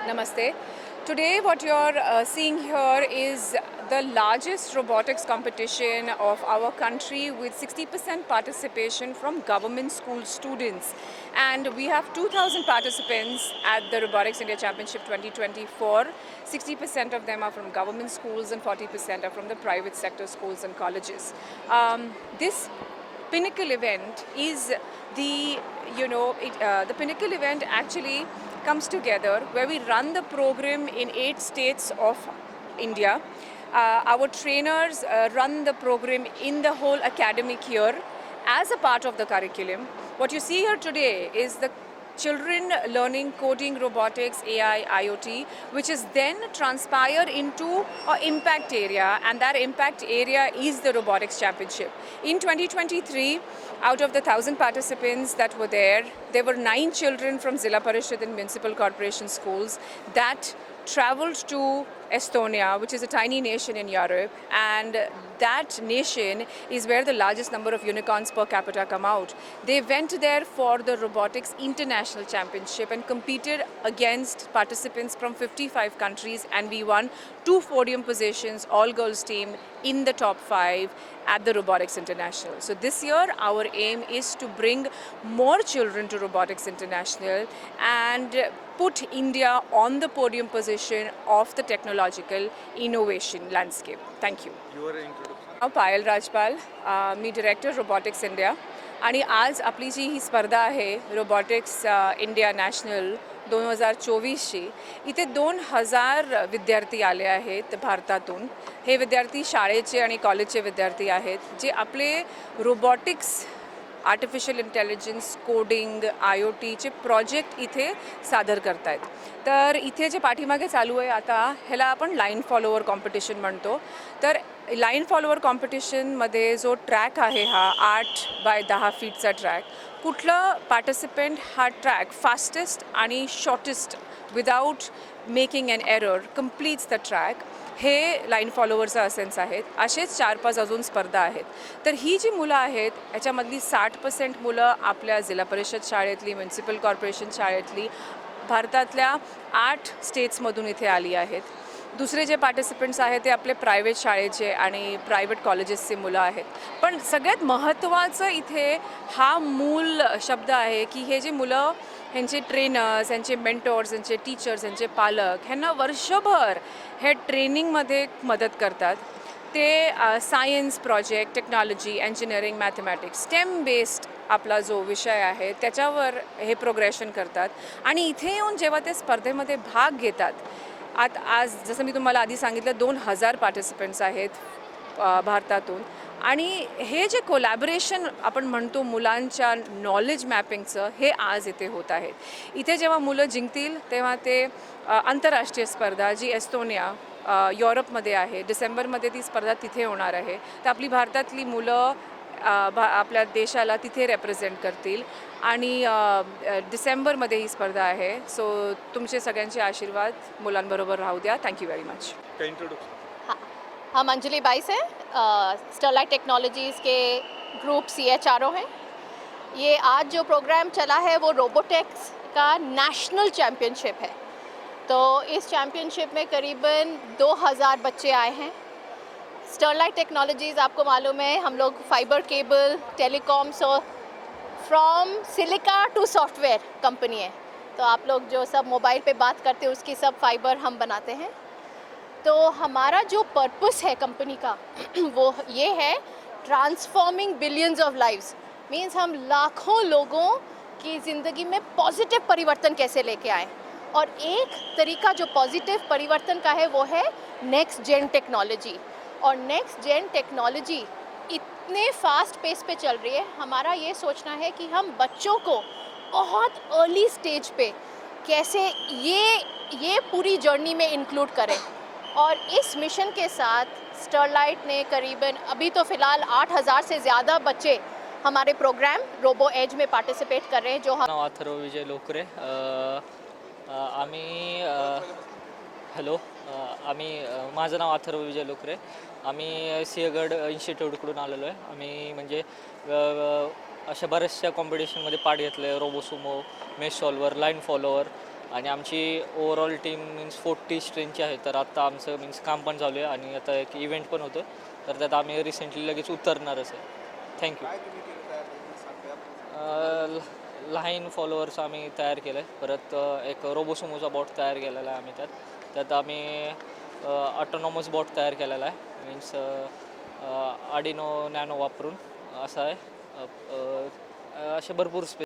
Namaste. Today, what you're seeing here is the largest robotics competition of our country with 60% participation from government school students. And we have 2,000 participants at the Robotics India Championship 2024. 60% of them are from government schools and 40% are from the private sector schools and colleges. This pinnacle event is the pinnacle event actually comes together where we run the program in 8 states of India. Our trainers run the program in the whole academic year as a part of the curriculum. What you see here today is the children learning coding, robotics, AI, IoT, which is then transpired into an impact area, and that impact area is the Robotics Championship. In 2023, out of the 1,000 participants that were there were 9 children from Zilla Parishad and Municipal Corporation schools that traveled to Estonia, which is a tiny nation in Europe, and that nation is where the largest number of unicorns per capita come out. They went there for the Robotics International Championship and competed against participants from 55 countries, and we won 2 podium positions, all girls team in the top 5 at the Robotics International. So this year our aim is to bring more children to Robotics International and put India on the podium position of the technological innovation landscape. Thank you. Your introduction. Payal Rajpal, me director robotics India आणि आज आपली जी ही स्पर्धा आहे robotics India national 2024ची, इथे 2,000 विद्यार्थी आले आहेत भारतातून. हे विद्यार्थी शाळेचे आणि कॉलेजचे विद्यार्थी आहेत जे आपले रोबॉटिक्स, आर्टिफिशियल इंटेलिजन्स, कोडिंग, IoTचे प्रोजेक्ट इथे सादर करत आहेत. तर इथे जे पाठीमागे चालू आहे आता ह्याला आपण लाईन फॉलोवर कॉम्पिटिशन म्हणतो. तर लाईन फॉलोवर कॉम्पिटिशनमध्ये जो ट्रॅक आहे हा 8x10 फीटचा ट्रॅक, कुठलं पार्टिसिपेंट हा ट्रॅक फास्टेस्ट आणि shortest without making an error completes the track, हे लाईन फॉलोवरचा असेन्स आहेत. असेच 4-5 अजून स्पर्धा आहेत. तर ही जी मुलं आहेत याच्यामधली 60% मुलं आपल्या जिल्हा परिषद शाळेतली, म्युनिसिपल कॉर्पोरेशन शाळेतली, भारतातल्या 8 स्टेट्समधून इथे आली आहेत. दुसरे जे पार्टिसिपंट्स आहेत ते आपले प्रायव्हेट शाळेचे आणि प्रायव्हेट कॉलेजेसचे मुलं आहेत. पण सगळ्यात महत्त्वाचं इथे हा मूल शब्द आहे की हे जे मुलं, ह्यांचे ट्रेनर्स, ह्यांचे मेंटॉर्स, ह्यांचे टीचर्स, ह्यांचे पालक ह्यांना वर्षभर हे ट्रेनिंगमध्ये मदत करतात. ते science project, technology, engineering, mathematics, stem based आपला जो विषय आहे त्याच्यावर हे प्रोग्रेशन करतात. आणि इथे येऊन जेव्हा ते स्पर्धेमध्ये भाग घेतात, आज जसं मी तुम्हाला आधी सांगितलं 2,000 पार्टिसिपंट्स आहेत भारतातून. आणि हे जे कोलॅबोरेशन आपण म्हणतो मुलांच्या नॉलेज मॅपिंगचं, हे आज इथे होत आहे. इथे जेव्हा मुलं जिंकतील तेव्हा ते आंतरराष्ट्रीय स्पर्धा जी एस्टोनिया युरोपमध्ये आहे, डिसेंबरमध्ये ती स्पर्धा तिथे होणार आहे. तर आपली भारतातली मुलं आपल्या देशाला तिथे रेप्रेझेंट करतील आणि डिसेंबरमध्ये ही स्पर्धा आहे. सो तुमचे सगळ्यांचे आशीर्वाद मुलांबरोबर राहू द्या. Thank you very much. इंट्रोडक्शन. हम अंजलि बाइस हैं, स्टरलाइट टेक्नोलॉजीज़ के ग्रुप CHRO हैं. ये आज जो प्रोग्राम चला है वो रोबोटिक्स का नेशनल चैम्पियनशिप है. तो इस चैम्पियनशिप में करीबन 2,000 बच्चे आए हैं. स्टरलाइट टेक्नोलॉजीज़ आपको मालूम है हम लोग fibre cable, telecom, so from silica to software company है. तो आप लोग जो सब मोबाइल पे बात करते हैं उसकी सब फाइबर हम बनाते हैं. तो हमारा जो पर्पस है कंपनी का वो ये है, transforming billions of lives. Means हम लाखों लोगों की ज़िंदगी में पॉजिटिव परिवर्तन कैसे लेके आएँ. और एक तरीका जो पॉजिटिव परिवर्तन का है वो है नेक्स्ट जेन टेक्नोलॉजी. और नेक्स्ट जेन टेक्नोलॉजी इतने फास्ट पेस पे चल रही है. हमारा ये सोचना है कि हम बच्चों को बहुत अर्ली स्टेज पे कैसे ये पूरी जर्नी में इंक्लूड करें. और इस मिशन के साथ स्टरलाइट ने करीबन अभी तो फ़िलहाल 8,000 से ज़्यादा बच्चे हमारे प्रोग्राम रोबो एज में पार्टिसिपेट कर रहे हैं. जो हम नाव अथर्व विजय लोकरे. आम्ही माझं नाव अथर्व विजय लोकरे. आम्ही सिंहगड इन्स्टिट्यूटकडून आलेलो आहे. आम्ही म्हणजे अशा बऱ्याचशा कॉम्पिटिशनमध्ये पार्ट घेतले, रोबोसुमो, मेश सॉल्वर, लाईन फॉलोवर आणि आमची ओव्हरऑल टीम मीन्स 40 स्ट्रेंथची आहे. तर आत्ता आमचं मीन्स काम पण चालू आहे आणि आता एक इव्हेंट पण होतं, तर त्यात आम्ही रिसेंटली लगेच उतरणारच आहे. थँक्यू. लहान फॉलोअर्स आम्ही तयार केलं आहे. परत एक रोबोसुमोचा बॉट तयार केलेला आहे आम्ही त्यात आम्ही ऑटोनॉमस बॉट तयार केलेला आहे. मीन्स आर्डिनो नॅनो वापरून असा आहे. असे भरपूर